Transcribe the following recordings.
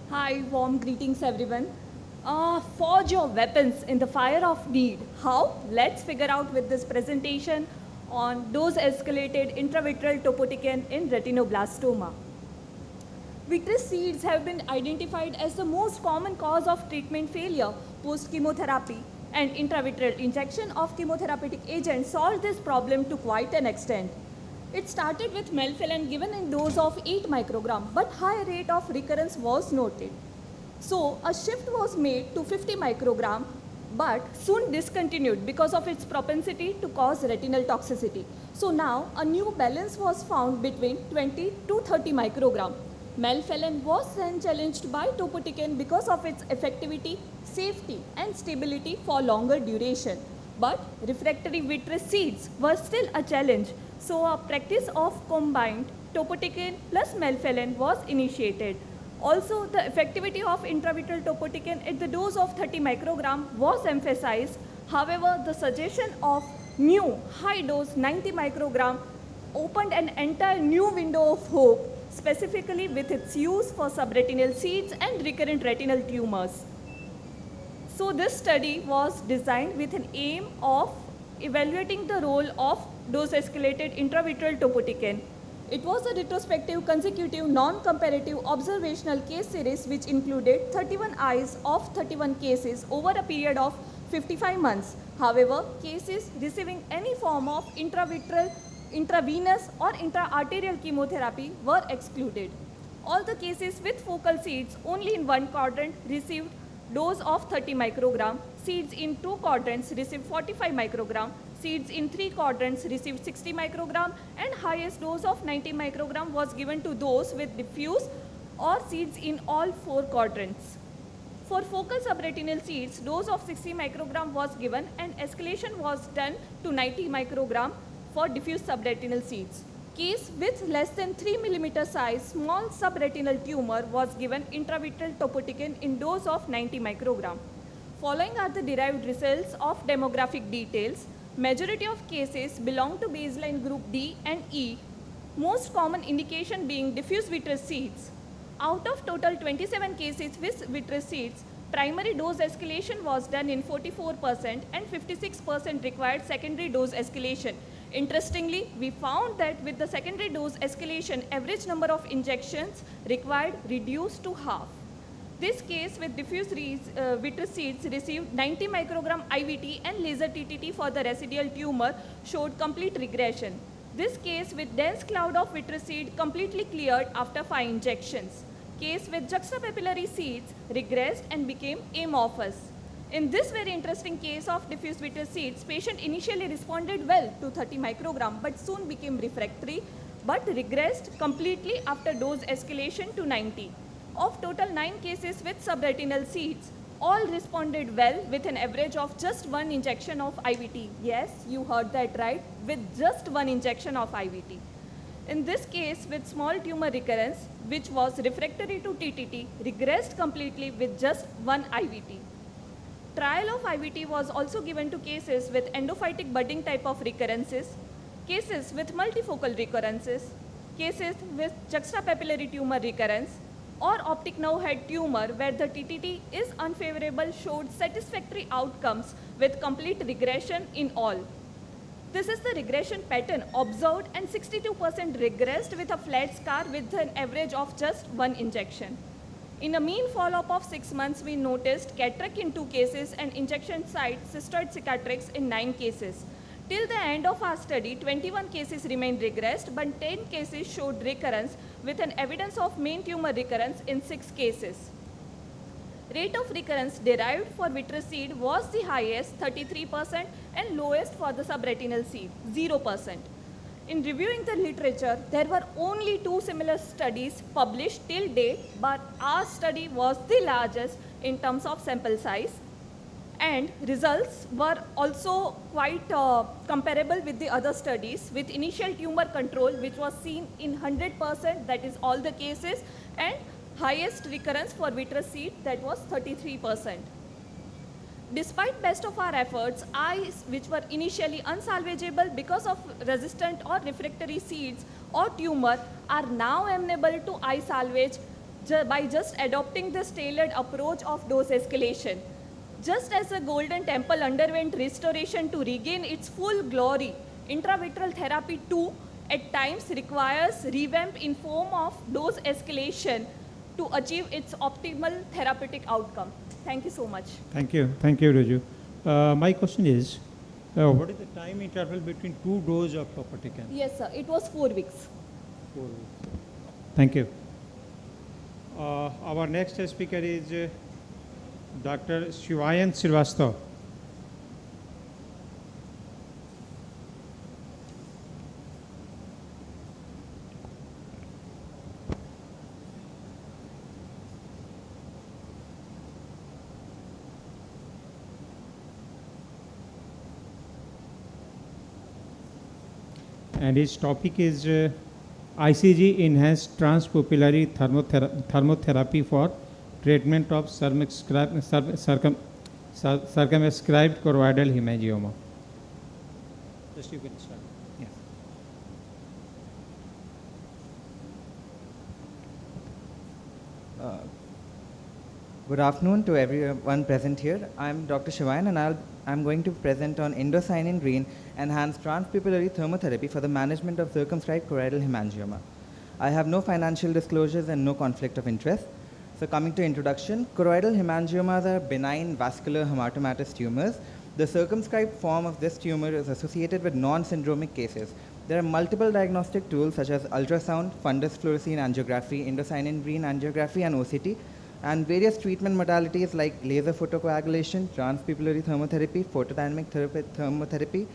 Hi, warm greetings everyone. Forge your weapons in the fire of need. How? Let's figure out with this presentation on dose-escalated intravitreal topotecan in retinoblastoma. Vitreous seeds have been identified as the most common cause of treatment failure post-chemotherapy, and intravitreal injection of chemotherapeutic agents solved this problem to quite an extent. It started with melphalan given in dose of 8 microgram, but high rate of recurrence was noted. So a shift was made to 50 microgram, but soon discontinued because of its propensity to cause retinal toxicity. So now a new balance was found between 20 to 30 microgram. Melphalan was then challenged by topotecan because of its effectivity, safety and stability for longer duration. But refractory vitreous seeds were still a challenge. So a practice of combined topotecan plus melphalan was initiated. Also, the effectivity of intravitreal topotecan at the dose of 30 microgram was emphasized. However, the suggestion of new high dose 90 microgram opened an entire new window of hope, specifically with its use for subretinal seeds and recurrent retinal tumors. So this study was designed with an aim of evaluating the role of dose-escalated intravitreal topotecan. It was a retrospective, consecutive, non-comparative observational case series which included 31 eyes of 31 cases over a period of 55 months. However, cases receiving any form of intravitreal, intravenous or intra-arterial chemotherapy were excluded. All the cases with focal seeds only in one quadrant received dose of 30 microgram, seeds in two quadrants received 45 microgram, seeds in three quadrants received 60 microgram, and highest dose of 90 microgram was given to those with diffuse or seeds in all four quadrants. For focal subretinal seeds, dose of 60 microgram was given and escalation was done to 90 microgram for diffuse subretinal seeds. Case with less than 3 mm size small subretinal tumor was given intravitreal topotecan in dose of 90 microgram. Following are the derived results of demographic details. Majority of cases belong to baseline group D and E, most common indication being diffuse vitreous seeds. Out of total 27 cases with vitreous seeds, primary dose escalation was done in 44% and 56% required secondary dose escalation. Interestingly, we found that with the secondary dose escalation, average number of injections required reduced to half. This case with diffuse vitreous seeds received 90 microgram IVT and laser TTT for the residual tumor showed complete regression. This case with dense cloud of vitreous seed completely cleared after 5 injections. Case with juxtapapillary seeds regressed and became amorphous. In this very interesting case of diffuse vitreous seeds, patient initially responded well to 30 microgram but soon became refractory but regressed completely after dose escalation to 90. Of total 9 cases with subretinal seeds, all responded well with an average of just 1 injection of IVT. Yes, you heard that right, with just 1 injection of IVT. In this case, with small tumor recurrence, which was refractory to TTT, regressed completely with just 1 IVT. Trial of IVT was also given to cases with endophytic budding type of recurrences, cases with multifocal recurrences, cases with juxtapapillary tumor recurrence, or optic nerve head tumor where the TTT is unfavorable showed satisfactory outcomes with complete regression in all. This is the regression pattern observed, and 62% regressed with a flat scar with an average of just 1 injection. In a mean follow-up of 6 months, we noticed cataract in 2 cases and injection site cystoid cicatrix in 9 cases. Till the end of our study, 21 cases remained regressed, but 10 cases showed recurrence with an evidence of main tumor recurrence in 6 cases. Rate of recurrence derived for vitreous seed was the highest, 33%, and lowest for the subretinal seed, 0%. In reviewing the literature, there were only 2 similar studies published till date, but our study was the largest in terms of sample size. And results were also quite comparable with the other studies, with initial tumor control which was seen in 100%, that is all the cases, and highest recurrence for vitreous seed, that was 33%. Despite best of our efforts, eyes which were initially unsalvageable because of resistant or refractory seeds or tumor are now amenable to eye salvage by just adopting this tailored approach of dose escalation. Just as the Golden Temple underwent restoration to regain its full glory, intravitreal therapy too at times requires revamp in form of dose escalation to achieve its optimal therapeutic outcome. Thank you so much. Thank you, Ruju. My question is, what is the time interval between two doses of topotecan? Yes, sir. It was 4 weeks. 4 weeks. Thank you. Our next speaker is Dr. Shivayan Srivastava. And his topic is ICG enhanced transpupillary thermotherapy for treatment of circumscribed choroidal hemangioma. Just you can start. Yes. Good afternoon to everyone present here. I'm Dr. Shivayan and I'm going to present on indocyanine green enhanced transpupillary thermotherapy for the management of circumscribed choroidal hemangioma. I have no financial disclosures and no conflict of interest. So coming to introduction, choroidal hemangiomas are benign vascular hematomatous tumors. The circumscribed form of this tumor is associated with non-syndromic cases. There are multiple diagnostic tools such as ultrasound, fundus fluorescein angiography, indocyanine green angiography, and OCT, and various treatment modalities like laser photocoagulation, transpupillary thermotherapy, photodynamic thermotherapy,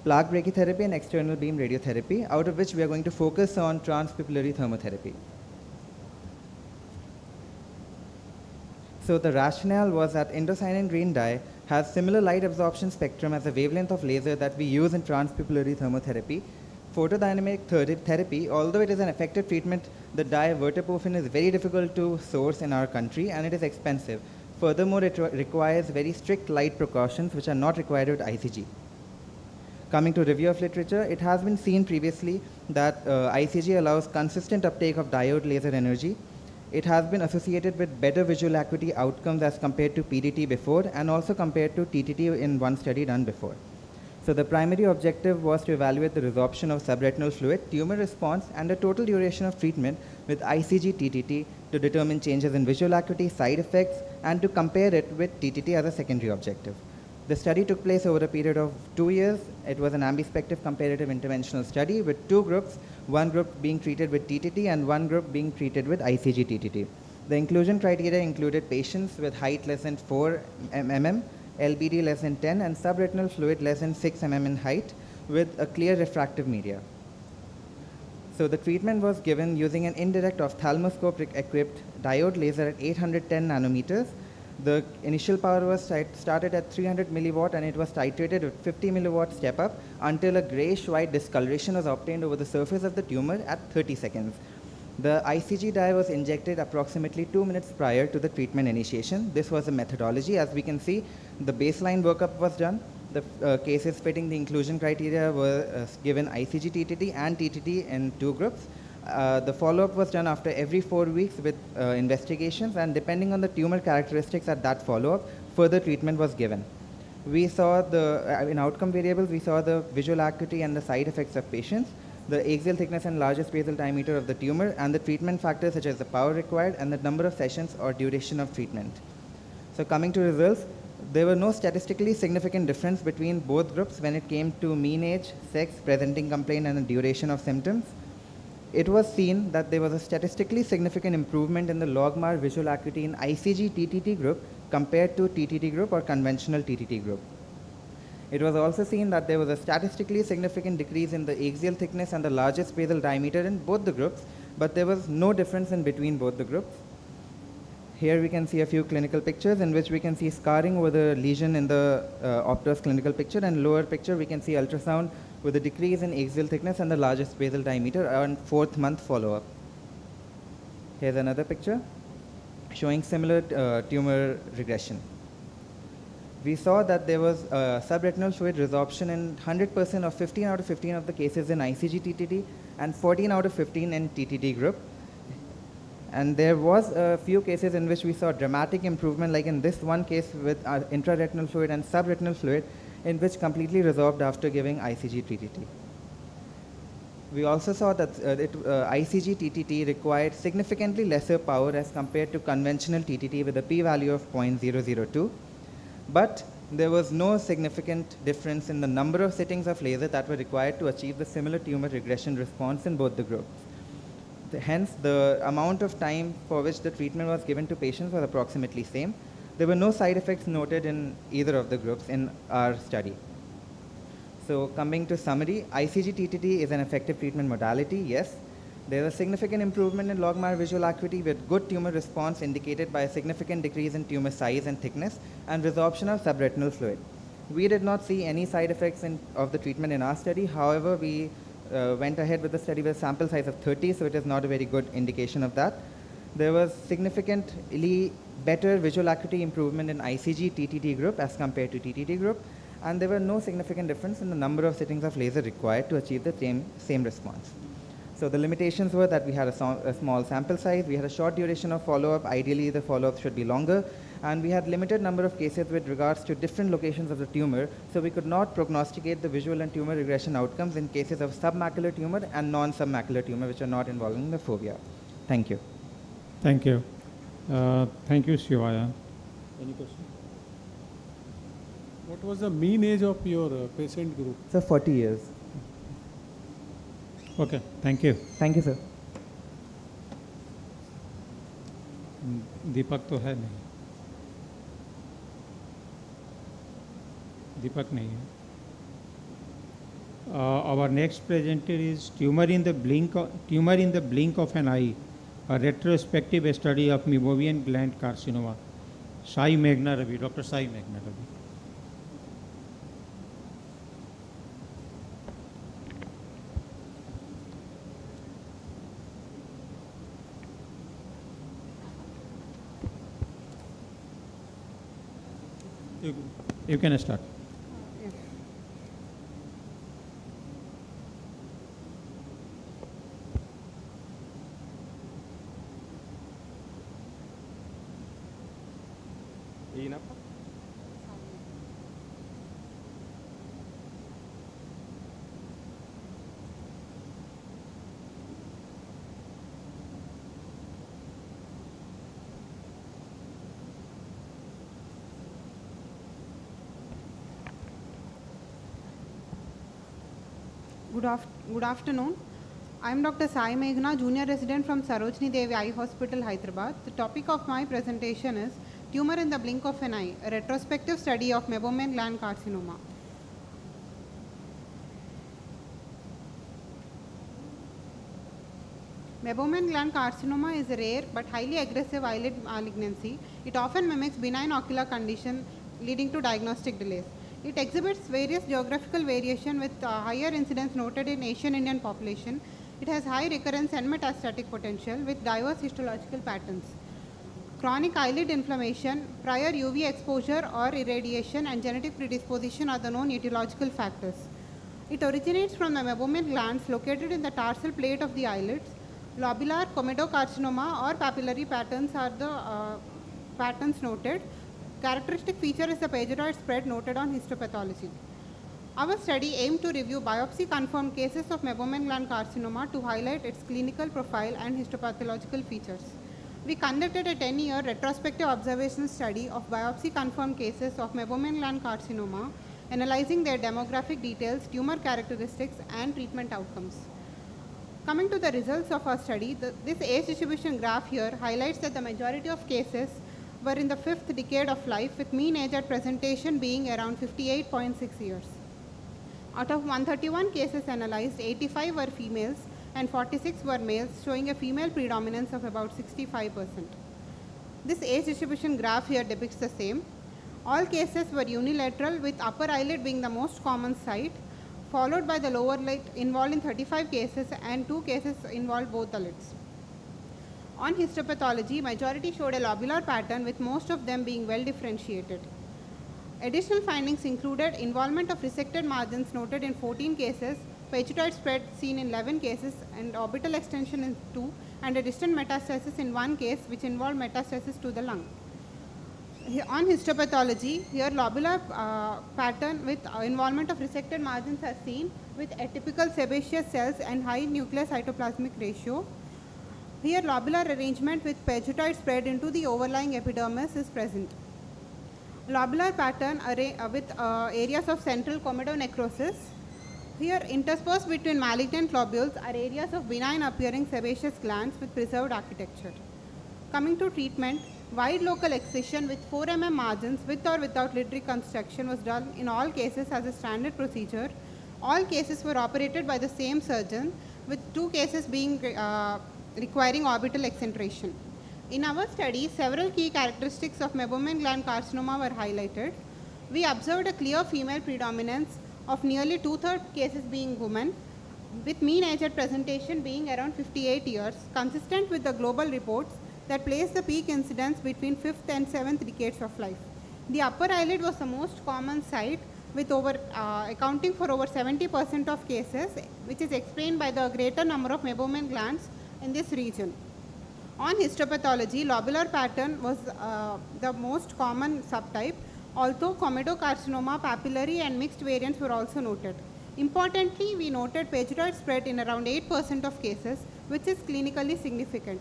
plaque brachytherapy, and external beam radiotherapy, out of which we are going to focus on transpupillary thermotherapy. So the rationale was that indocyanine green dye has similar light absorption spectrum as the wavelength of laser that we use in transpupillary thermotherapy. Photodynamic therapy, although it is an effective treatment, the dye verteporfin is very difficult to source in our country and it is expensive. Furthermore, it requires very strict light precautions which are not required with ICG. Coming to review of literature, it has been seen previously that ICG allows consistent uptake of diode laser energy. It has been associated with better visual acuity outcomes as compared to PDT before and also compared to TTT in one study done before. So the primary objective was to evaluate the resorption of subretinal fluid, tumor response, and the total duration of treatment with ICG TTT to determine changes in visual acuity, side effects, and to compare it with TTT as a secondary objective. The study took place over a period of 2 years. It was an ambispective comparative interventional study with 2 groups, one group being treated with TTT and one group being treated with ICG TTT. The inclusion criteria included patients with height less than 4 mm, LBD less than 10, and subretinal fluid less than 6 mm in height with a clear refractive media. So the treatment was given using an indirect ophthalmoscope-equipped diode laser at 810 nanometers. The initial power was started at 300 milliwatt and it was titrated with 50 milliwatt step up until a grayish-white discoloration was obtained over the surface of the tumor at 30 seconds. The ICG dye was injected approximately 2 minutes prior to the treatment initiation. This was a methodology. As we can see, the baseline workup was done. The cases fitting the inclusion criteria were given ICG TTT and TTT in 2 groups. The follow-up was done after every 4 weeks with investigations, and depending on the tumor characteristics at that follow-up, further treatment was given. We saw in outcome variables, we saw the visual acuity and the side effects of patients, the axial thickness and largest basal diameter of the tumor, and the treatment factors such as the power required and the number of sessions or duration of treatment. So coming to results, there were no statistically significant difference between both groups when it came to mean age, sex, presenting complaint, and the duration of symptoms. It was seen that there was a statistically significant improvement in the logMAR visual acuity in ICG TTT group compared to TTT group or conventional TTT group. It was also seen that there was a statistically significant decrease in the axial thickness and the largest basal diameter in both the groups, but there was no difference in between both the groups. Here we can see a few clinical pictures in which we can see scarring over the lesion in the Optos clinical picture, and lower picture we can see ultrasound with a decrease in axial thickness and the largest basal diameter on 4th month follow-up. Here's another picture showing similar tumor regression. We saw that there was subretinal fluid resorption in 100% of 15 out of 15 of the cases in ICG TTT and 14 out of 15 in TTT group. And there was a few cases in which we saw dramatic improvement, like in this one case with intraretinal fluid and subretinal fluid, in which completely resolved after giving ICG TTT. We also saw that ICG TTT required significantly lesser power as compared to conventional TTT with a p-value of 0.002, but there was no significant difference in the number of sittings of laser that were required to achieve the similar tumor regression response in both the groups. Hence, the amount of time for which the treatment was given to patients was approximately same. There were no side effects noted in either of the groups in our study. So coming to summary, ICG TTT is an effective treatment modality, yes. There is a significant improvement in logMAR visual acuity with good tumor response indicated by a significant decrease in tumor size and thickness and resorption of subretinal fluid. We did not see any side effects of the treatment in our study. However, we went ahead with the study with a sample size of 30, so it is not a very good indication of that. There was significantly better visual acuity improvement in ICG TTT group as compared to TTT group, and there were no significant difference in the number of sittings of laser required to achieve the same response. So the limitations were that we had a small sample size, we had a short duration of follow-up, ideally the follow-up should be longer, and we had limited number of cases with regards to different locations of the tumor, so we could not prognosticate the visual and tumor regression outcomes in cases of submacular tumor and non-submacular tumor which are not involving the fovea. Thank you. Thank you. Thank you, Shivaya. Any question? What was the mean age of your patient group? So 40 years. Okay, thank you. Thank you, sir. दीपक तो है नहीं, दीपक नहीं है. Our next presenter is tumor in the blink of an eye, a retrospective study of meibomian gland carcinoma. Sai Meghna Ravi, Dr. Sai Meghna Ravi. You can start. Good afternoon. I am Dr. Sai Meghna, Junior Resident from Sarojini Devi Eye Hospital, Hyderabad. The topic of my presentation is Tumor in the Blink of an Eye, a retrospective study of meibomian gland carcinoma. Meibomian gland carcinoma is a rare but highly aggressive eyelid malignancy. It often mimics benign ocular condition leading to diagnostic delays. It exhibits various geographical variation with higher incidence noted in Asian Indian population. It has high recurrence and metastatic potential with diverse histological patterns. Chronic eyelid inflammation, prior UV exposure or irradiation, and genetic predisposition are the known etiological factors. It originates from the meibomian glands located in the tarsal plate of the eyelids. Lobular comedocarcinoma or papillary patterns are the patterns noted. Characteristic feature is the phagocytoid spread noted on histopathology. Our study aimed to review biopsy-confirmed cases of meibomian gland carcinoma to highlight its clinical profile and histopathological features. We conducted a 10-year retrospective observational study of biopsy-confirmed cases of meibomian gland carcinoma, analyzing their demographic details, tumor characteristics, and treatment outcomes. Coming to the results of our study, this age distribution graph here highlights that the majority of cases were in the 5th decade of life, with mean age at presentation being around 58.6 years. Out of 131 cases analyzed, 85 were females and 46 were males, showing a female predominance of about 65%. This age distribution graph here depicts the same. All cases were unilateral, with upper eyelid being the most common site, followed by the lower lid involved in 35 cases, and 2 cases involved both the lids. On histopathology, majority showed a lobular pattern, with most of them being well differentiated. Additional findings included involvement of resected margins noted in 14 cases, phagocytoid spread seen in 11 cases, and orbital extension in 2, and a distant metastasis in one case which involved metastasis to the lung. On histopathology, here lobular pattern with involvement of resected margins are seen with atypical sebaceous cells and high nuclear cytoplasmic ratio. Here lobular arrangement with pegytoid spread into the overlying epidermis is present. Lobular pattern with areas of central comedonecrosis. Here interspersed between malignant lobules are areas of benign appearing sebaceous glands with preserved architecture. Coming to treatment, wide local excision with 4 mm margins with or without lid reconstruction was done in all cases as a standard procedure. All cases were operated by the same surgeon, with 2 cases being requiring orbital accentration. In our study, several key characteristics of meibomian gland carcinoma were highlighted. We observed a clear female predominance of nearly 2/3 cases being women, with mean age at presentation being around 58 years, consistent with the global reports that place the peak incidence between 5th and 7th decades of life. The upper eyelid was the most common site, with accounting for over 70% of cases, which is explained by the greater number of meibomian glands in this region. On histopathology, lobular pattern was the most common subtype, although comedocarcinoma, papillary and mixed variants were also noted. Importantly, we noted pegytoid spread in around 8% of cases, which is clinically significant,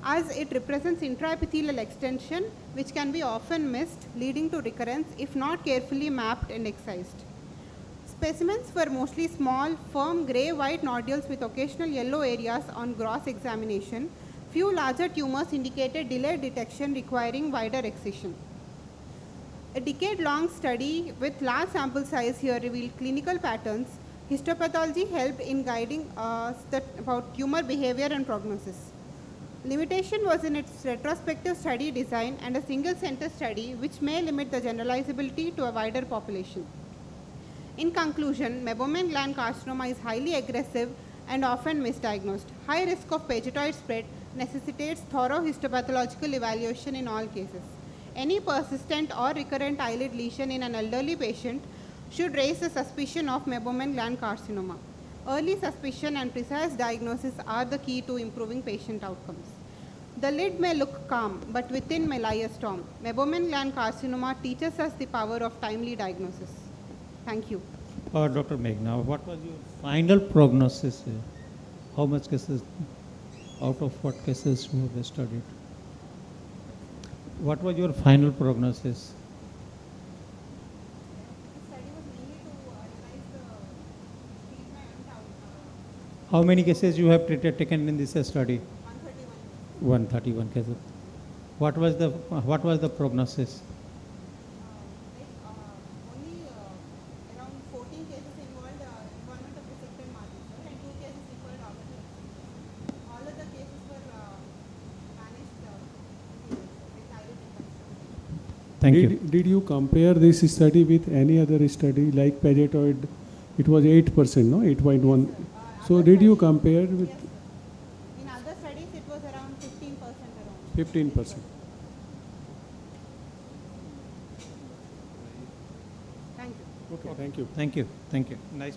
as it represents intraepithelial extension, which can be often missed, leading to recurrence if not carefully mapped and excised. Specimens were mostly small, firm gray-white nodules with occasional yellow areas on gross examination. Few larger tumors indicated delayed detection requiring wider excision. A decade-long study with large sample size here revealed clinical patterns. Histopathology helped in guiding us about tumor behavior and prognosis. Limitation was in its retrospective study design and a single-center study, which may limit the generalizability to a wider population. In conclusion, meibomian gland carcinoma is highly aggressive and often misdiagnosed. High risk of pegytoid spread necessitates thorough histopathological evaluation in all cases. Any persistent or recurrent eyelid lesion in an elderly patient should raise the suspicion of meibomian gland carcinoma. Early suspicion and precise diagnosis are the key to improving patient outcomes. The lid may look calm, but within may lie a storm. Meibomian gland carcinoma teaches us the power of timely diagnosis. Thank you. Dr. Meghna, what was your final prognosis? How much cases, out of what cases you have studied? What was your final prognosis? How many cases you have taken in this study? 131 cases. What was the prognosis? Only around 14 cases involved involvement of resected margins, and 2 cases required orbital. All of the cases were managed with eyelid reconstruction. Thank you. Did you compare this study with any other study like pegytoid? It was 8%, no? 8.1. So did you compare with? Yes, sir. In other studies, it was around 15% around. 15%. Thank you. Okay, thank you. Thank you. Thank you. Nice.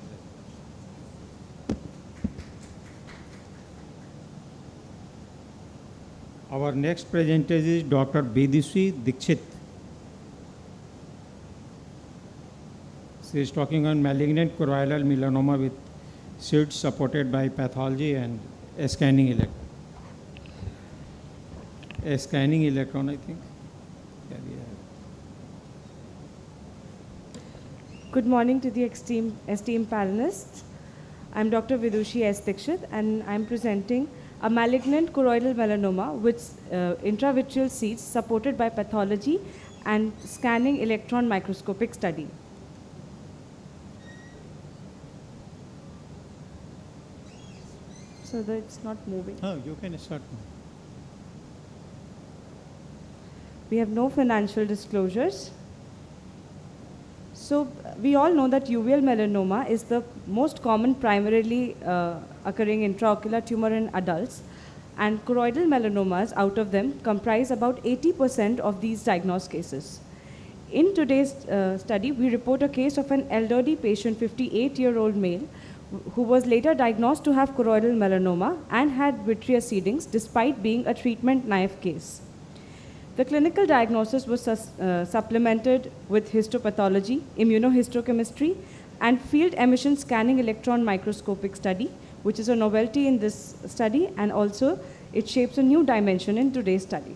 Our next presenter is Dr. Bidushi Dikshit. She is talking on malignant choroidal melanoma with sheets supported by pathology and a scanning electron. A scanning electron, I think. Yeah, Good morning to the esteemed panelists. I'm Dr. Vidushi S. Dikshit, and I'm presenting a malignant choroidal melanoma with intravitreal seeds supported by pathology and scanning electron microscopic study. So that it's not moving. Oh, you can start. We have no financial disclosures. So we all know that uveal melanoma is the most common primarily occurring intraocular tumor in adults, and choroidal melanomas out of them comprise about 80% of these diagnosed cases. In today's study, we report a case of an elderly patient, 58-year-old male, who was later diagnosed to have choroidal melanoma and had vitreous seedings despite being a treatment-naive case. The clinical diagnosis was supplemented with histopathology, immunohistochemistry, and field emission scanning electron microscopic study, which is a novelty in this study, and also it shapes a new dimension in today's study.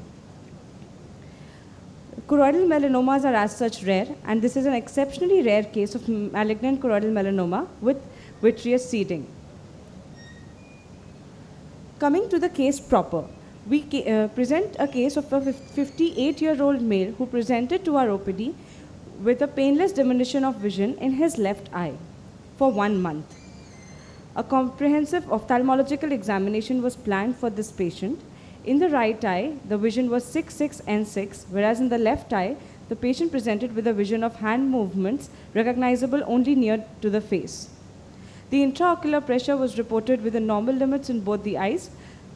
Choroidal melanomas are as such rare, and this is an exceptionally rare case of malignant choroidal melanoma with vitreous seeding. Coming to the case proper, we present a case of a 58-year-old male who presented to our OPD with a painless diminution of vision in his left eye for 1 month. A comprehensive ophthalmological examination was planned for this patient. In the right eye, the vision was 6/6 and 6, whereas in the left eye, the patient presented with a vision of hand movements recognizable only near to the face. The intraocular pressure was reported within normal limits in both the eyes.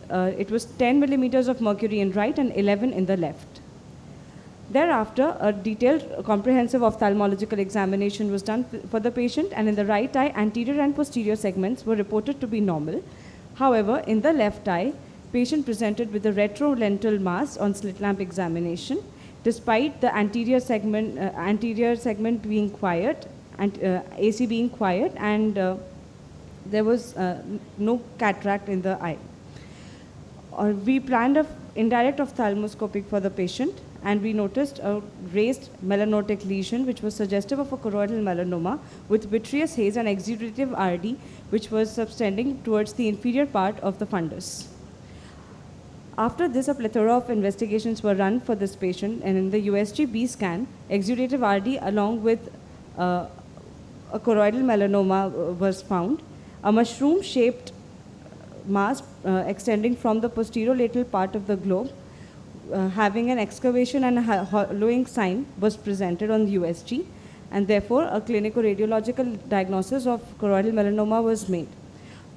It was 10 millimeters of mercury in right and 11 in the left. Thereafter, a detailed comprehensive ophthalmological examination was done for the patient, and in the right eye, anterior and posterior segments were reported to be normal. However, in the left eye, patient presented with a retrolental mass on slit lamp examination, despite the anterior segment being quiet and AC being quiet, and there was no cataract in the eye. We planned an indirect ophthalmoscopic for the patient, and we noticed a raised melanotic lesion which was suggestive of a choroidal melanoma with vitreous haze and exudative RD, which was subtending towards the inferior part of the fundus. After this, a plethora of investigations were run for this patient, and in the USG-B scan, exudative RD along with a choroidal melanoma was found. A mushroom-shaped mass extending from the posterolateral part of the globe, having an excavation and a hollowing sign, was presented on the USG, and therefore a clinico-radiological diagnosis of choroidal melanoma was made.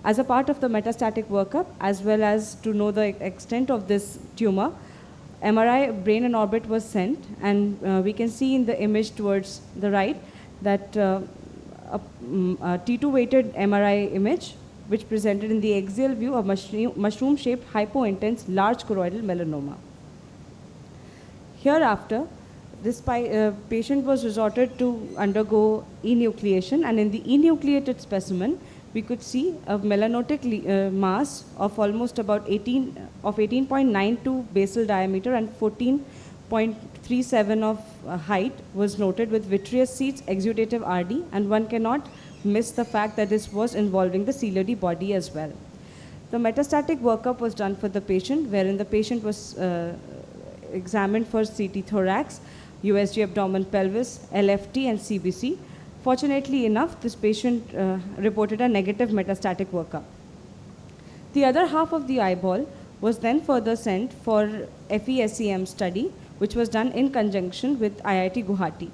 As a part of the metastatic workup, as well as to know the extent of this tumor, MRI brain in orbit was sent, and we can see in the image towards the right that a T2-weighted MRI image, which presented in the axial view a mushroom-shaped hypointense large choroidal melanoma. Hereafter, this patient was resorted to undergo enucleation, and in the enucleated specimen, we could see a melanotic mass of almost about 18.92 basal diameter and 14.37 of height was noted with vitreous seeds, exudative RD, and one cannot miss the fact that this was involving the ciliary body as well. The metastatic workup was done for the patient, wherein the patient was examined for CT thorax, USG abdomen pelvis, LFT, and CBC. Fortunately enough, this patient reported a negative metastatic workup. The other half of the eyeball was then further sent for FESEM study, which was done in conjunction with IIT Guwahati.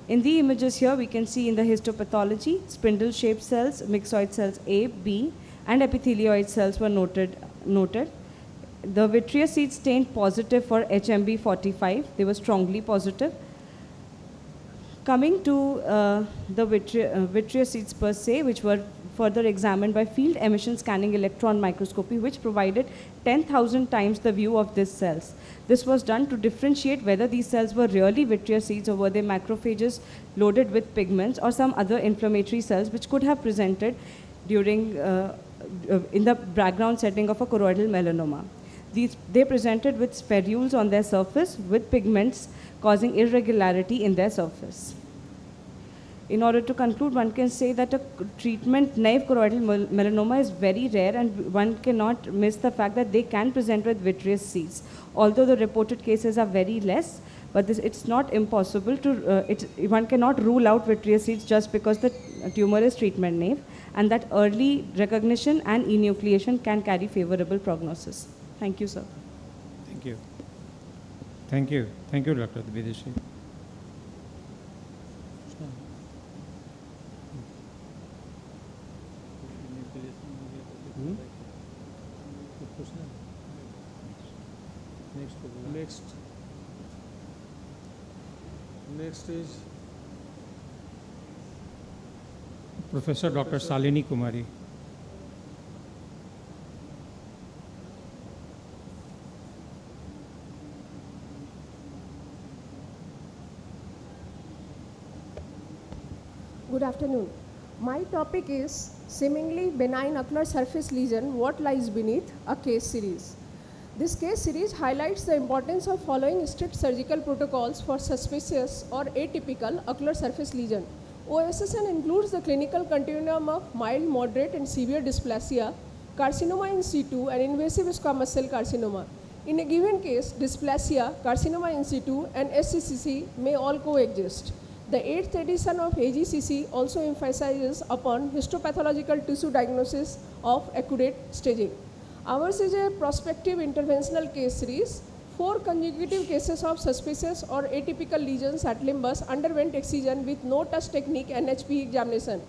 In the images here, we can see in the histopathology, spindle-shaped cells, myxoid cells A, B, and epithelioid cells were noted. The vitreous seeds stained positive for HMB45. They were strongly positive. Coming to the vitreous seeds per se, which were further examined by field emission scanning electron microscopy, which provided 10,000 times the view of these cells. This was done to differentiate whether these cells were really vitreous seeds or were they macrophages loaded with pigments or some other inflammatory cells which could have presented during in the background setting of a choroidal melanoma. They presented with spherules on their surface with pigments causing irregularity in their surface. In order to conclude, one can say that a treatment-naive choroidal melanoma is very rare, and one cannot miss the fact that they can present with vitreous seeds. Although the reported cases are very less, but it's not impossible to, one cannot rule out vitreous seeds just because the tumor is treatment-naive, and that early recognition and enucleation can carry favorable prognosis. Thank you, sir. Thank you. Thank you. Thank you, Dr. Vidushi. Next is Professor Dr. Salini Kumari. Good afternoon. My topic is seemingly benign ocular surface lesion, what lies beneath, a case series. This case series highlights the importance of following strict surgical protocols for suspicious or atypical ocular surface lesion. OSSN includes the clinical continuum of mild, moderate and severe dysplasia, carcinoma in situ and invasive squamous cell carcinoma. In a given case, dysplasia, carcinoma in situ and SCCC may all coexist. The 8th edition of AGCC also emphasizes upon histopathological tissue diagnosis of accurate staging. Ours is a prospective interventional case series. 4 consecutive cases of suspicious or atypical lesions at limbus underwent excision with no touch technique and HPE examination.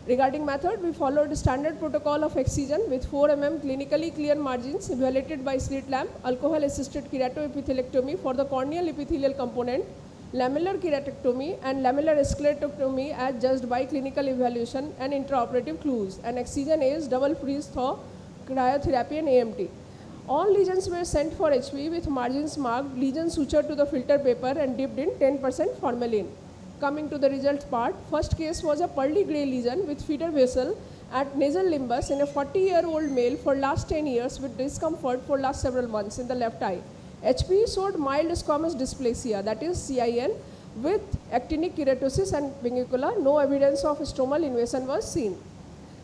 Regarding method, we followed standard protocol of excision with 4 mm clinically clear margins evaluated by slit lamp, alcohol-assisted keratoepithelectomy for the corneal epithelial component, lamellar keratectomy and lamellar sclerotomy as judged by clinical evaluation and intraoperative clues, and excision is double freeze thaw, cryotherapy and AMT. All lesions were sent for HPE with margins marked, lesions sutured to the filter paper and dipped in 10% formalin. Coming to the result part, first case was a pearly grey lesion with feeder vessel at nasal limbus in a 40-year-old male for last 10 years with discomfort for last several months in the left eye. HPE showed mild squamous dysplasia, that is CIN, with actinic keratosis and pincula. No evidence of stromal invasion was seen.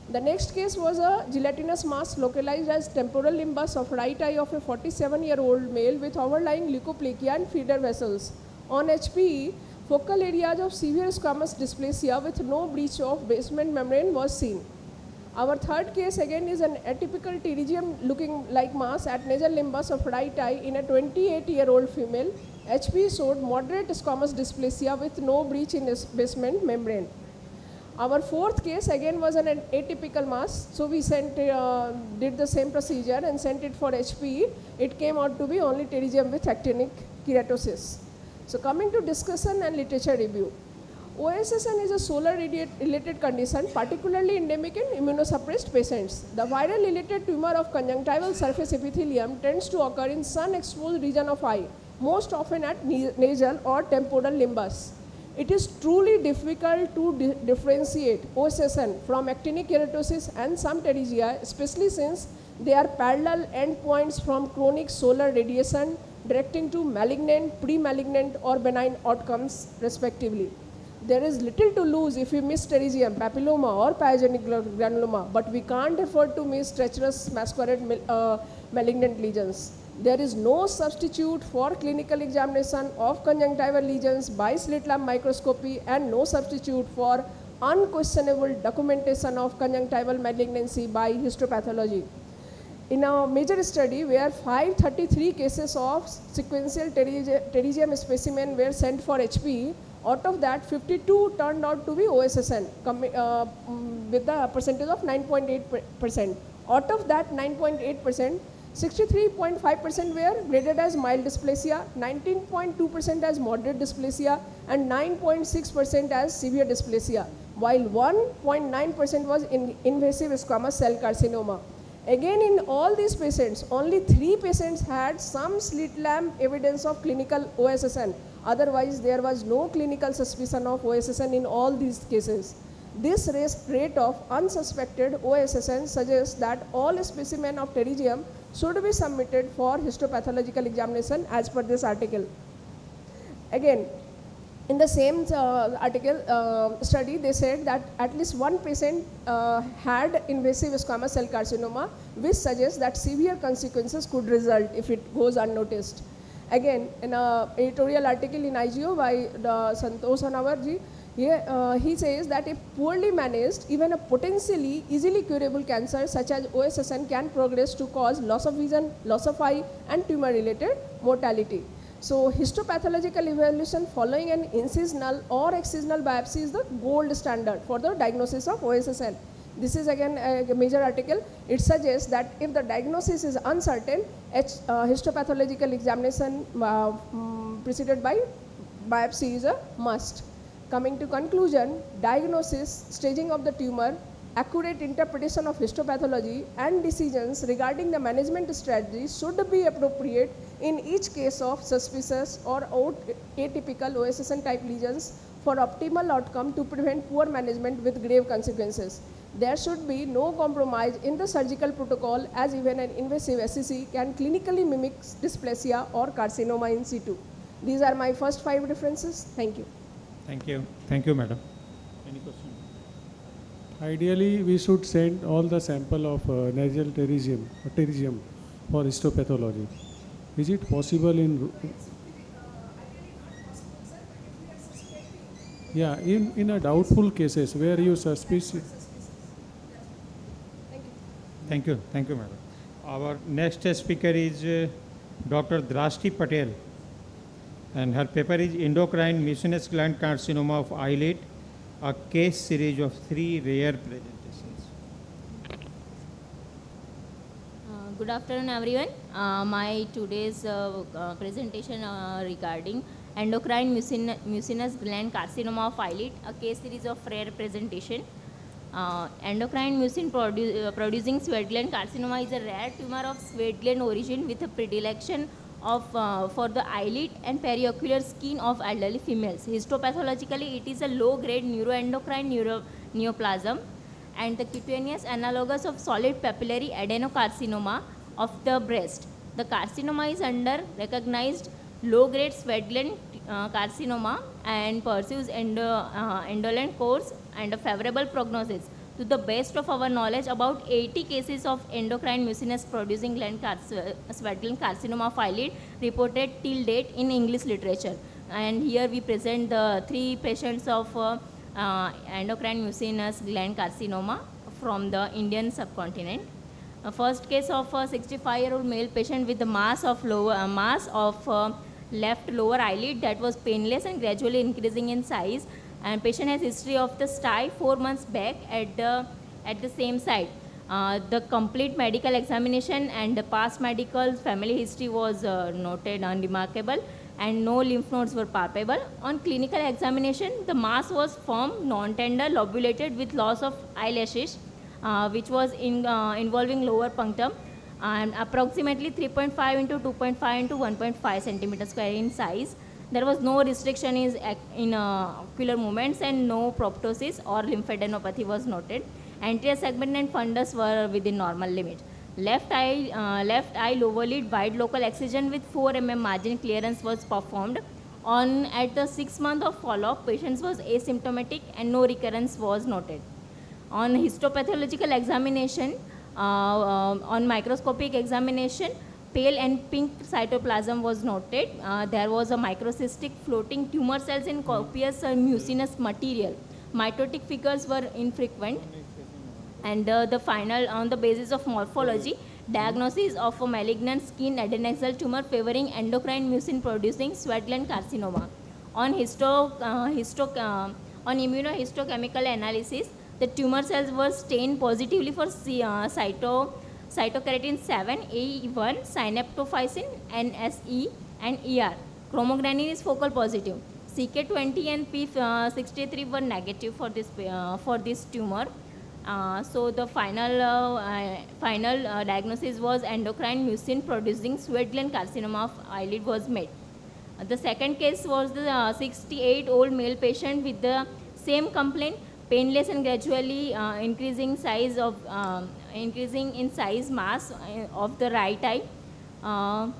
The next case was a gelatinous mass localized as temporal limbus of right eye of a 47-year-old male with overlying leukoplakia and feeder vessels. On HPE, focal areas of severe squamous dysplasia with no breach of basement membrane was seen. Our third case again is an atypical pterygium looking like mass at nasal limbus of right eye in a 28-year-old female. HPE showed moderate squamous dysplasia with no breach in basement membrane. Our fourth case again was an atypical mass, so we did the same procedure and sent it for HPE. It came out to be only pterygium with actinic keratosis. So coming to discussion and literature review. OSSN is a solar-related condition, particularly endemic in immunosuppressed patients. The viral-related tumor of conjunctival surface epithelium tends to occur in sun-exposed region of eye, most often at nasal or temporal limbus. It is truly difficult to differentiate OSSN from actinic keratosis and some pterygia, especially since they are parallel endpoints from chronic solar radiation directing to malignant, pre-malignant or benign outcomes respectively. There is little to lose if we miss pterygium, papilloma or pyogenic granuloma, but we can't afford to miss treacherous masquerade malignant lesions. There is no substitute for clinical examination of conjunctival lesions by slit lamp microscopy and no substitute for unquestionable documentation of conjunctival malignancy by histopathology. In a major study where 533 cases of sequential pterygium specimen were sent for HPE, out of that 52 turned out to be OSSN with the percentage of 9.8%. Out of that 9.8%, 63.5% were graded as mild dysplasia, 19.2% as moderate dysplasia and 9.6% as severe dysplasia, while 1.9% was invasive squamous cell carcinoma. Again, in all these patients, only 3 patients had some slit lamp evidence of clinical OSSN. Otherwise, there was no clinical suspicion of OSSN in all these cases. This rate of unsuspected OSSN suggests that all specimens of pterygium should be submitted for histopathological examination as per this article. Again, in the same study, they said that at least one patient had invasive squamous cell carcinoma, which suggests that severe consequences could result if it goes unnoticed. Again, in an editorial article in IGO by Santosh Anavarji, he says that if poorly managed, even a potentially easily curable cancer such as OSSN can progress to cause loss of vision, loss of eye and tumor-related mortality. So histopathological evaluation following an incisional or excisional biopsy is the gold standard for the diagnosis of OSSN. This is again a major article. It suggests that if the diagnosis is uncertain, histopathological examination preceded by biopsy is a must. Coming to conclusion, diagnosis, staging of the tumor, accurate interpretation of histopathology, and decisions regarding the management strategy should be appropriate in each case of suspicious or atypical OSSN type lesions for optimal outcome to prevent poor management with grave consequences. There should be no compromise in the surgical protocol, as even an invasive SCC can clinically mimic dysplasia or carcinoma in situ. These are my first 5 references. Thank you. Thank you. Thank you, madam. Any question? Ideally, we should send all the sample of nasal pterygium for histopathology. Is it possible in? Yeah, in a doubtful cases where you suspicious. Thank you. Thank you, madam. Our next speaker is Dr. Drashti Patel, and her paper is Endocrine Mucinous Gland Carcinoma of Eyelid, a case series of 3 rare presentations. Good afternoon, everyone. My today's presentation regarding endocrine mucinous gland carcinoma of eyelid, a case series of rare presentation. Endocrine mucin producing sweat gland carcinoma is a rare tumor of sweat gland origin with a predilection of for the eyelid and periocular skin of elderly females. Histopathologically, it is a low-grade neuroendocrine neoplasm and the cutaneous analogous of solid papillary adenocarcinoma of the breast. The carcinoma is under recognized low-grade sweat gland carcinoma and pursues indolent course and a favorable prognosis. To the best of our knowledge, about 80 cases of endocrine mucinous producing sweat gland carcinoma of eyelid reported till date in English literature. And here we present the 3 patients of endocrine mucinous gland carcinoma from the Indian subcontinent. First case of a 65-year-old male patient with the mass of left lower eyelid that was painless and gradually increasing in size, and patient has history of the sty 4 months back at the same site. The complete medical examination and the past medical family history was noted unremarkable and no lymph nodes were palpable. On clinical examination, the mass was firm, non-tender, lobulated with loss of eyelashes, which was involving lower punctum and approximately 3.5 into 2.5 into 1.5 centimeter square in size. There was no restriction in ocular movements and no proptosis or lymphadenopathy was noted. Anterior segment and fundus were within normal limit. Left eye lower lid wide local excision with 4 mm margin clearance was performed. At the 6 month of follow-up, patient was asymptomatic and no recurrence was noted. On histopathological examination, on microscopic examination, pale and pink cytoplasm was noted. There was a microcystic floating tumor cells in copious mucinous material. Mitotic figures were infrequent. And the final, on the basis of morphology, diagnosis of a malignant skin adnexal tumor favoring endocrine mucin producing sweat gland carcinoma. On immunohistochemical analysis, the tumor cells were stained positively for cytokeratin 7, A1, synaptophysin, NSE, and ER. Chromogranin is focal positive. CK20 and P63 were negative for this tumor. So the final diagnosis was endocrine mucin producing sweat gland carcinoma of eyelid was made. The second case was the 68-year-old male patient with the same complaint, painless and gradually increasing in size mass of the right eye. On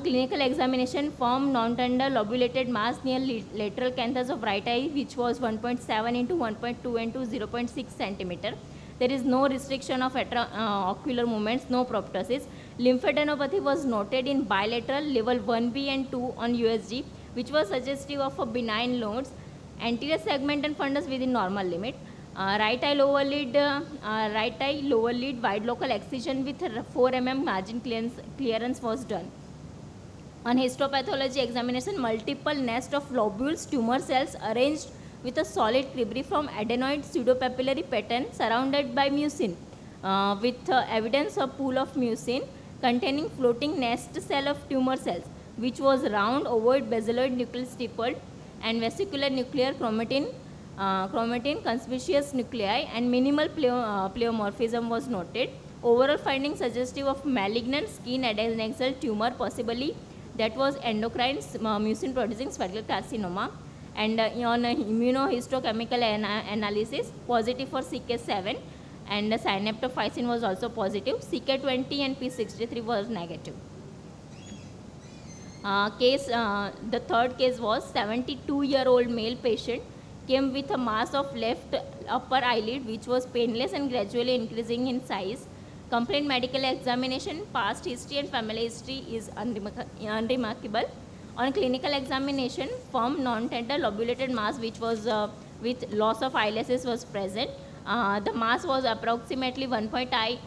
clinical examination, firm non-tender lobulated mass near lateral canthus of right eye, which was 1.7 into 1.2 into 0.6 centimeter. There is no restriction of ocular movements, no proptosis. Lymphadenopathy was noted in bilateral level 1B and 2 on USG, which was suggestive of a benign nodes. Anterior segment and fundus within normal limit. Right eye lower lid wide local excision with 4 mm margin clearance was done. On histopathology examination, multiple nest of lobules tumor cells arranged with a solid cribriform adenoid pseudopapillary pattern surrounded by mucin, with evidence of pool of mucin containing floating nest cell of tumor cells, which was round, ovoid, basaloid, nucleus stippled. and vesicular nuclear chromatin conspicuous nuclei, and minimal pleomorphism was noted. Overall findings suggestive of malignant skin adnexal tumor, possibly that was endocrine mucin producing spherical carcinoma. And on immunohistochemical analysis, positive for CK7, and synaptophysin was also positive. CK20 and P63 was negative. The third case was 72-year-old male patient came with a mass of left upper eyelid which was painless and gradually increasing in size. Complete medical examination, past history and family history is unremarkable. On clinical examination, firm non-tender lobulated mass which was with loss of eyelases was present. The mass was approximately 1.8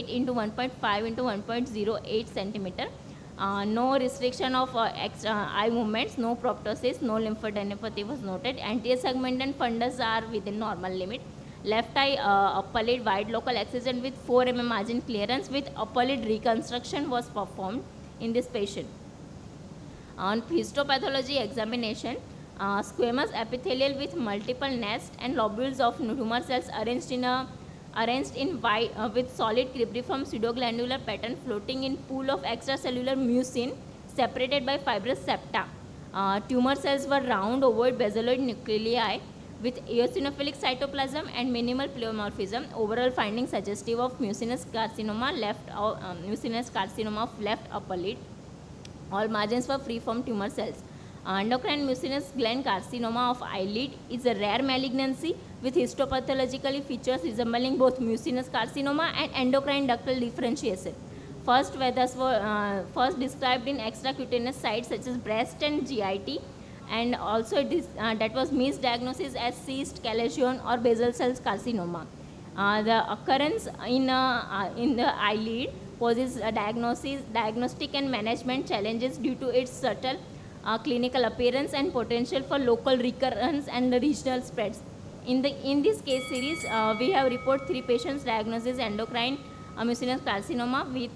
into 1.5 into 1.08 centimeter. No restriction of eye movements, no proptosis, no lymphadenopathy was noted. Anterior segment and fundus are within normal limit. Left eye upper lid wide local excision with 4 mm margin clearance with upper lid reconstruction was performed in this patient. On histopathology examination, squamous epithelial with multiple nests and lobules of tumor cells arranged in white with solid cribriform pseudoglandular pattern floating in pool of extracellular mucin separated by fibrous septa. Tumor cells were round, ovoid, basaloid nuclei with eosinophilic cytoplasm and minimal pleomorphism. Overall findings suggestive of mucinous carcinoma of left upper lid. All margins were free from tumor cells. Endocrine mucinous gland carcinoma of eyelid is a rare malignancy with histopathologically features resembling both mucinous carcinoma and endocrine ductal differentiation. First described in extracutaneous sites such as breast and GIT, and also that was misdiagnosis as cyst, calagion or basal cell carcinoma. The occurrence in the eyelid poses a diagnostic and management challenges due to its subtle clinical appearance and potential for local recurrence and regional spreads. In this case series, we have reported 3 patients diagnosed endocrine mucinous carcinoma with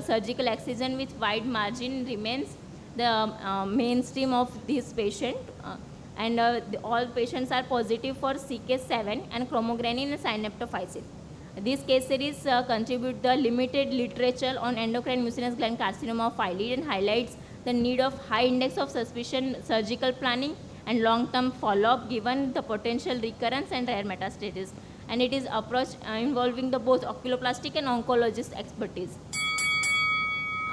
surgical excision with wide margin remains the mainstream of this patient, and all patients are positive for CK7 and chromogranin and synaptophysin. This case series contribute the limited literature on endocrine mucinous gland carcinoma of eyelid and highlights the need of high index of suspicion, surgical planning and long-term follow-up given the potential recurrence and rare metastasis. And it is approach involving the both oculoplastic and oncologist expertise.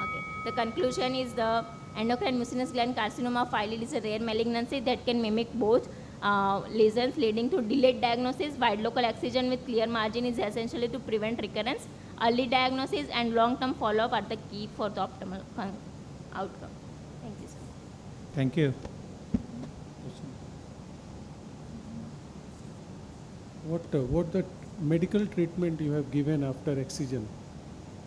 Okay. The conclusion is the endocrine mucinous gland carcinoma of eyelid is a rare malignancy that can mimic both lesions leading to delayed diagnosis. Wide local excision with clear margin is essentially to prevent recurrence. Early diagnosis and long-term follow-up are the key for the optimal outcome. Thank you, sir. Thank you. What the medical treatment you have given after excision?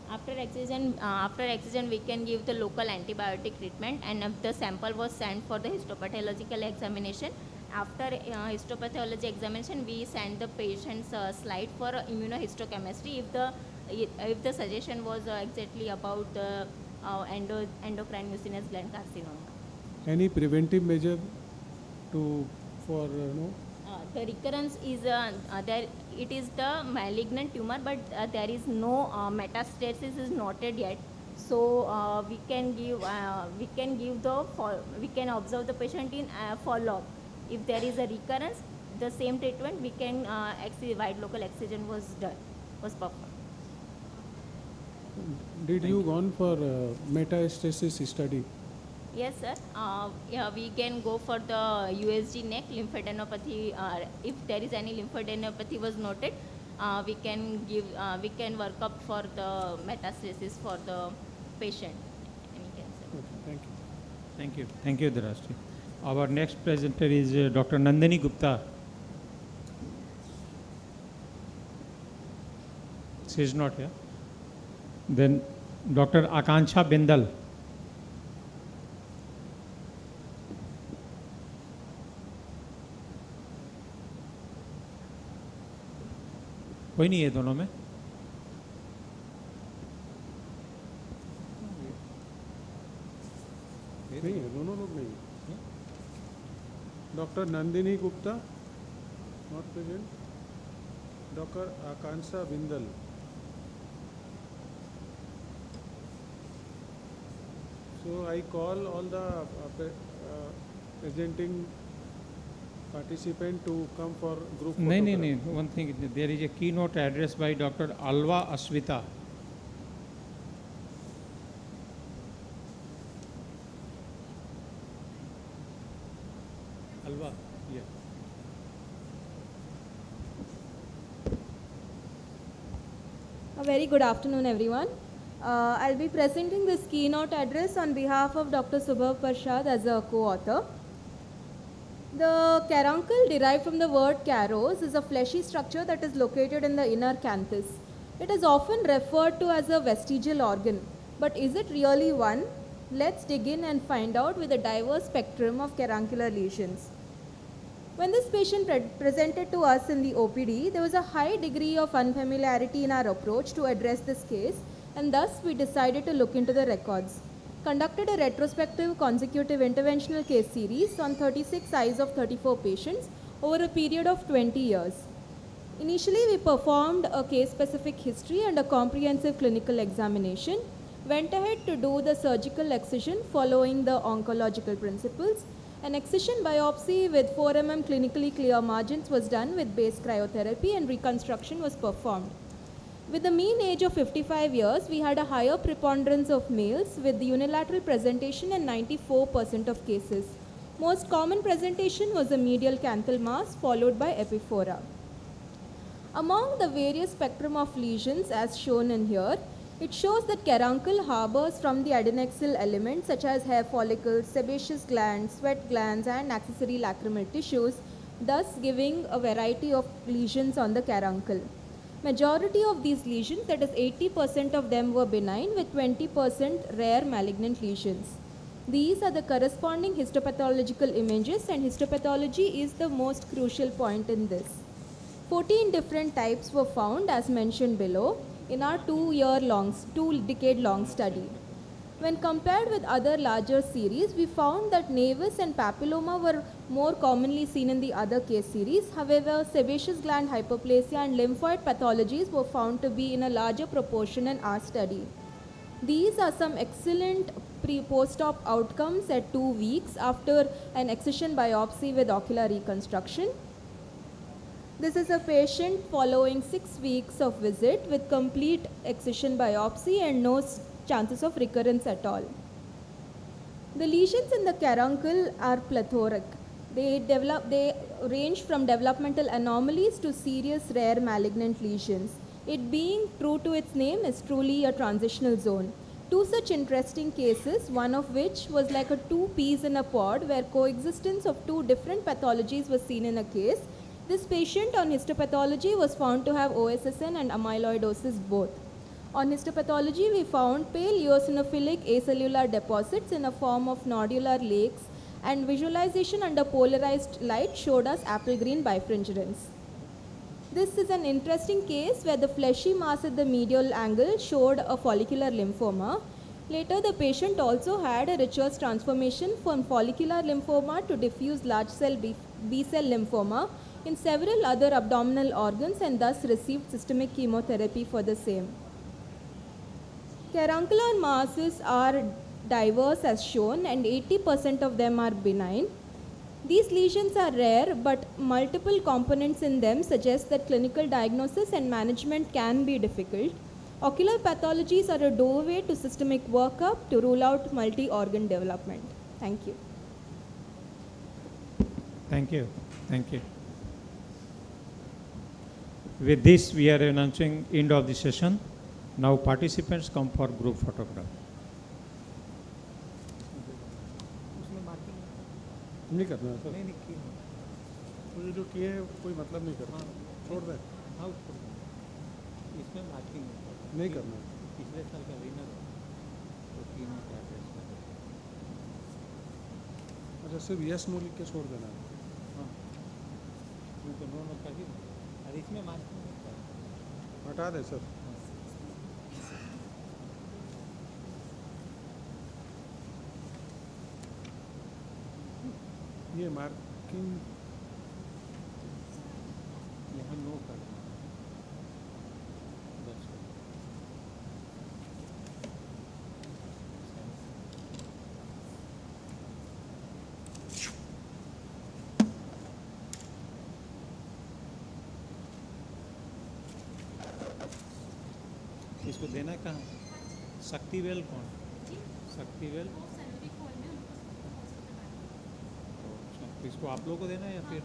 After excision, we can give the local antibiotic treatment, and if the sample was sent for the histopathological examination, after histopathology examination, we send the patient's slide for immunohistochemistry if the suggestion was exactly about the endocrine mucinous gland carcinoma. Any preventive measure for The recurrence is there. It is the malignant tumor, but there is no metastasis is noted yet. So we can observe the patient in follow-up. If there is a recurrence, the same treatment we can wide local excision was performed. Did you gone for metastasis study? Yes, sir. Yeah, we can go for the USG neck lymphadenopathy. If there is any lymphadenopathy was noted, we can work up for the metastasis for the patient. Any cancer. Okay, thank you. Thank you. Thank you, Drashti. Our next presenter is Dr. Nandini Gupta. She is not here. Then Dr. Akanksha Bindal. कोई नहीं है दोनों में? नहीं है, दोनों लोग नहीं है। Dr. Nandini Gupta, not present. Dr. Akansa Bindal. So I call all the presenting participant to come for group No, photograph. no. One thing, there is a keynote address by Dr. Alva Aswita. Alva, yeah. A very good afternoon, everyone. I'll be presenting this keynote address on behalf of Dr. Subhav Prasad as a co-author. The caruncle, derived from the word caros, is a fleshy structure that is located in the inner canthus. It is often referred to as a vestigial organ, but is it really one? Let's dig in and find out with a diverse spectrum of caruncular lesions. When this patient presented to us in the OPD, there was a high degree of unfamiliarity in our approach to address this case, and thus we decided to look into the records. Conducted a retrospective consecutive interventional case series on 36 eyes of 34 patients over a period of 20 years. Initially, we performed a case-specific history and a comprehensive clinical examination, went ahead to do the surgical excision following the oncological principles. An excision biopsy with 4 mm clinically clear margins was done with base cryotherapy and reconstruction was performed. With a mean age of 55 years, we had a higher preponderance of males with unilateral presentation in 94% of cases. Most common presentation was a medial canthal mass followed by epiphora. Among the various spectrum of lesions as shown in here, it shows that caruncle harbors from the adnexal elements such as hair follicles, sebaceous glands, sweat glands and accessory lacrimal tissues, thus giving a variety of lesions on the caruncle. Majority of these lesions, that is 80% of them, were benign with 20% rare malignant lesions. These are the corresponding histopathological images, and histopathology is the most crucial point in this. 14 different types were found as mentioned below in our 2-decade-long study. When compared with other larger series, we found that nevus and papilloma were more commonly seen in the other case series. However, sebaceous gland hyperplasia and lymphoid pathologies were found to be in a larger proportion in our study. These are some excellent post-op outcomes at 2 weeks after an excision biopsy with ocular reconstruction. This is a patient following 6 weeks of visit with complete excision biopsy and no chances of recurrence at all. The lesions in the caruncle are plethoric. They range from developmental anomalies to serious rare malignant lesions. It being true to its name is truly a transitional zone. 2 such interesting cases, one of which was like a 2 peas in a pod where coexistence of 2 different pathologies was seen in a case. This patient on histopathology was found to have OSSN and amyloidosis both. On histopathology, we found pale eosinophilic acellular deposits in a form of nodular lakes, and visualization under polarized light showed us apple green bifringence. This is an interesting case where the fleshy mass at the medial angle showed a follicular lymphoma. Later, the patient also had a Richard's transformation from follicular lymphoma to diffuse large cell B-cell lymphoma in several other abdominal organs and thus received systemic chemotherapy for the same. Caruncular masses are diverse as shown, and 80% of them are benign. These lesions are rare, but multiple components in them suggest that clinical diagnosis and management can be difficult. Ocular pathologies are a doorway to systemic workup to rule out multi-organ development. Thank you. Thank you. Thank you. With this, we are announcing end of the session. Now participants come for group photograph. नहीं करना है sir, वो जो किए कोई मतलब नहीं करना, छोड़ दे, इसमें मार्किंग नहीं करना। पिछले साल का विनर तो तीनों का एड्रेस कर। अच्छा, सिर्फ यस नो लिख के छोड़ देना है। हाँ, तो नो कर दी, और इसमें मार्किंग हटा दे सर। ये मार्क यहाँ नो करना है। That's all. इसको देना है कहाँ? शक्तिवेल कौन? शक्तिवेल तो इसको आप लोगों को देना है या फिर